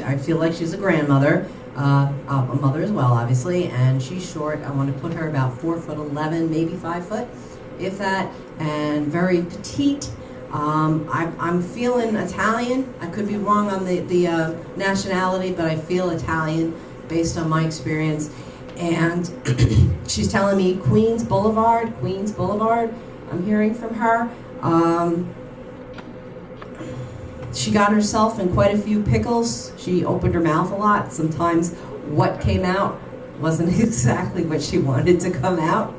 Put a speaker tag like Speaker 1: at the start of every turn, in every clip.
Speaker 1: I feel like she's a grandmother, a mother as well, obviously, and she's short. I want to put her about 4'11", maybe 5 foot, if that, and very petite. I'm feeling Italian. I could be wrong on the nationality, but I feel Italian based on my experience. And she's telling me Queens Boulevard. I'm hearing from her. She got herself in quite a few pickles. She opened her mouth a lot. Sometimes what came out wasn't exactly what she wanted to come out.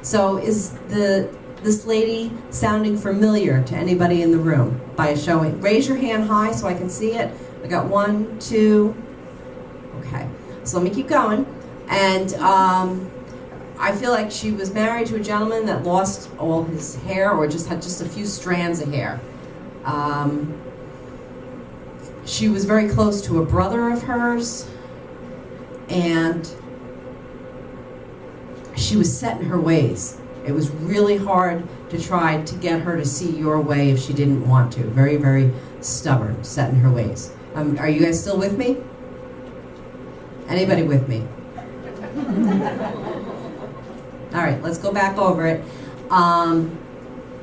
Speaker 1: So is this lady sounding familiar to anybody in the room by a showing? Raise your hand high so I can see it. I got 1, 2. Okay, so let me keep going. And I feel like she was married to a gentleman that lost all his hair, or just had just a few strands of hair. She was very close to a brother of hers, and she was set in her ways. It was really hard to try to get her to see your way if she didn't want to. Very, very stubborn, set in her ways. Are you guys still with me? Anybody with me? All right, let's go back over it.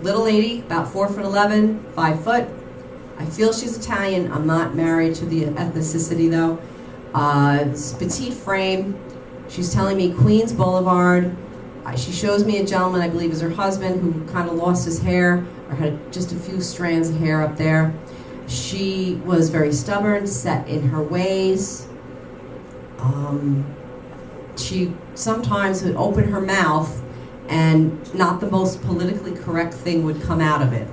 Speaker 1: Little lady, about 4'11", 5 foot. I feel she's Italian. I'm not married to the ethnicity though. Petite frame. She's telling me Queens Boulevard. She shows me a gentleman, I believe is her husband, who kind of lost his hair, or had just a few strands of hair up there. She was very stubborn, set in her ways. She sometimes would open her mouth and not the most politically correct thing would come out of it.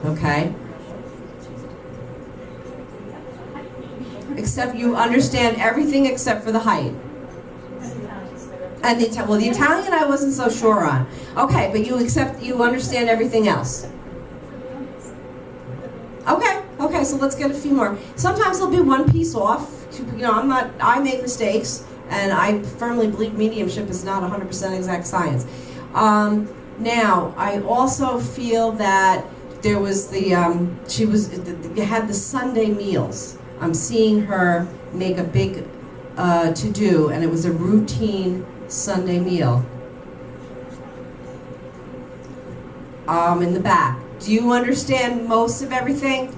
Speaker 1: Okay? Except you understand everything except for the height. And the Italian I wasn't so sure on. Okay, but you understand everything else. Okay, so let's get a few more. Sometimes there'll be one piece off. You know, I make mistakes, and I firmly believe mediumship is not 100% exact science. Now, I also feel that there was you had the Sunday meals. I'm seeing her make a big to-do, and it was a routine Sunday meal. In the back. Do you understand most of everything?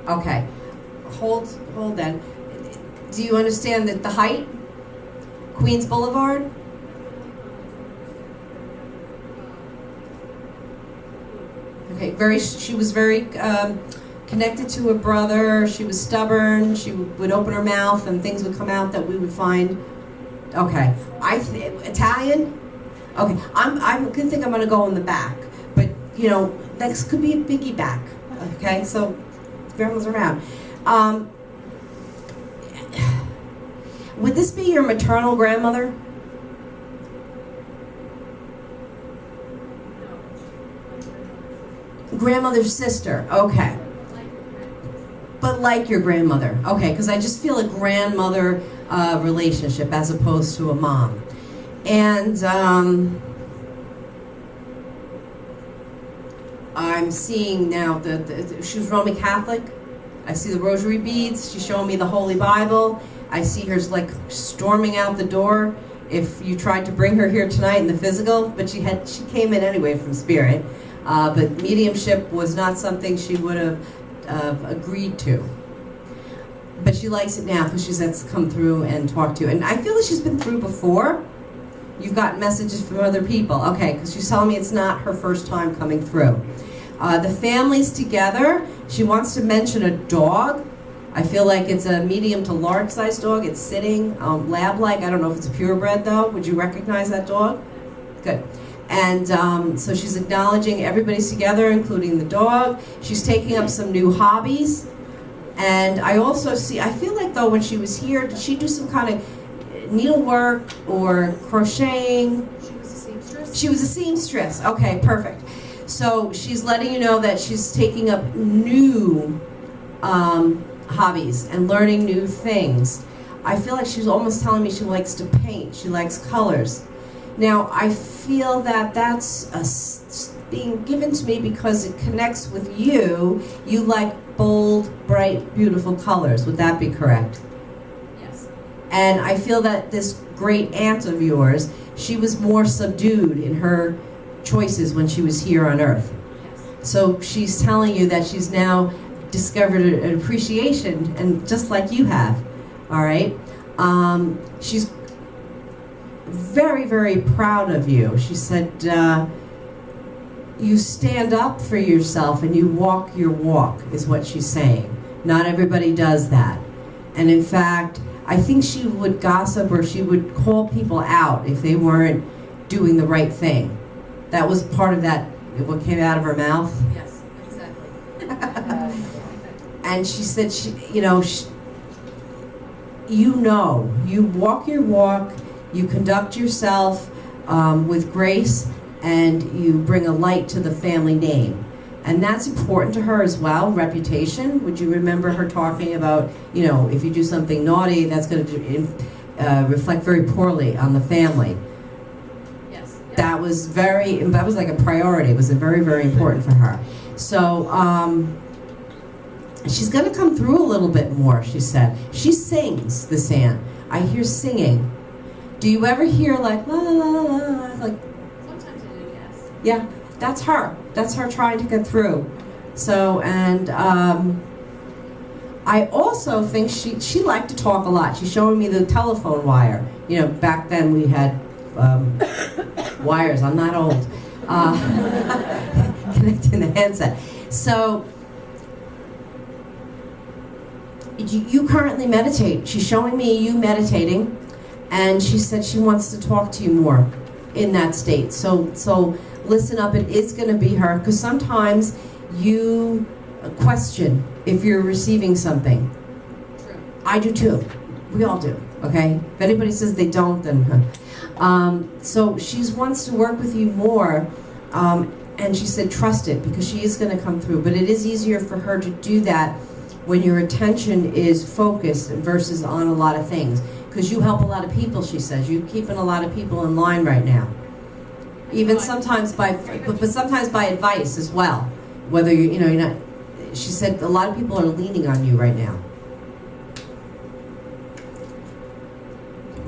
Speaker 1: Okay. Hold then. Do you understand that the height? Queens Boulevard? Okay, she was very connected to her brother. She was stubborn. She would open her mouth and things would come out that we would find. Okay, Italian? Okay, I could think I'm gonna go in the back, but you know, this could be a biggie back. Okay, so everyone's around. Would this be your maternal grandmother? Grandmother's sister, okay. But like your grandmother, okay, because I just feel a grandmother relationship as opposed to a mom. And I'm seeing now she was Roman Catholic. I see the rosary beads. She's showing me the Holy Bible. I see her like storming out the door. If you tried to bring her here tonight in the physical, but she came in anyway from spirit. But mediumship was not something she would have agreed to. But she likes it now because she's had to come through and talk to you. And I feel that she's been through before. You've got messages from other people. Okay, because she's telling me it's not her first time coming through. The family's together. She wants to mention a dog. I feel like it's a medium to large size dog. It's sitting lab-like. I don't know if it's a purebred though. Would you recognize that dog? Good. And so she's acknowledging everybody's together, including the dog. She's taking up some new hobbies. And I also I feel like though when she was here, did she do some kind of needlework or crocheting?
Speaker 2: She was a seamstress.
Speaker 1: She was a seamstress. Okay, perfect. So she's letting you know that she's taking up new hobbies and learning new things. I feel like she's almost telling me she likes to paint. She likes colors. Now, I feel that that's being given to me because it connects with you. You like bold, bright bright, beautiful colors. Would that be correct?
Speaker 2: Yes.
Speaker 1: And I feel that this great aunt of yours, she was more subdued in her choices when she was here on Earth.
Speaker 2: Yes.
Speaker 1: So she's telling you that she's now discovered an appreciation, and just like you have, all right? She's very, very proud of you. She said, you stand up for yourself and you walk your walk, is what she's saying. Not everybody does that. And in fact, I think she would gossip or she would call people out if they weren't doing the right thing. That was part of that, what came out of her mouth.
Speaker 2: Yes, exactly.
Speaker 1: And she said, you walk your walk, you conduct yourself with grace, and you bring a light to the family name. And that's important to her as well, reputation. Would you remember her talking about, if you do something naughty, that's going to reflect very poorly on the family.
Speaker 2: Yes.
Speaker 1: That was like a priority. It was very, very important for her. So she's going to come through a little bit more, she said. She sings, this aunt. I hear singing. Do you ever hear like, la la la la la, like?
Speaker 2: Sometimes I do, yes.
Speaker 1: Yeah, that's her. That's her trying to get through. So, and I also think she liked to talk a lot. She's showing me the telephone wire. Back then we had wires. I'm not old. Connecting the handset. So, you currently meditate. She's showing me you meditating, and she said she wants to talk to you more in that state. So listen up. It is going to be her, because sometimes you question if you're receiving something.
Speaker 2: True.
Speaker 1: I do too. We all do. Okay. If anybody says they don't, then. So she wants to work with you more, and she said trust it, because she is going to come through. But it is easier for her to do that when your attention is focused versus on a lot of things. Because you help a lot of people, she says. You're keeping a lot of people in line right now. Even sometimes but sometimes by advice as well. Whether you're not. She said a lot of people are leaning on you right now.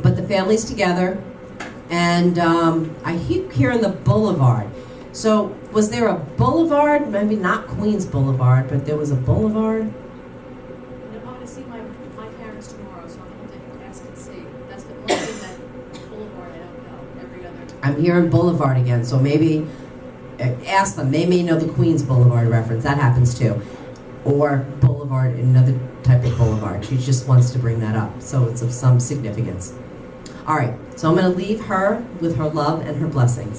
Speaker 1: But the family's together, and I keep hearing the boulevard. So was there a boulevard? Maybe not Queens Boulevard, but there was a boulevard.
Speaker 2: I'm going to see my parents tomorrow, so I'm going to ask and see. That's the only thing that boulevard I don't know. Every other.
Speaker 1: I'm hearing boulevard again, so maybe ask them. They may know the Queens Boulevard reference. That happens too. Or boulevard, another type of boulevard. She just wants to bring that up, so it's of some significance. All right, so I'm going to leave her with her love and her blessings.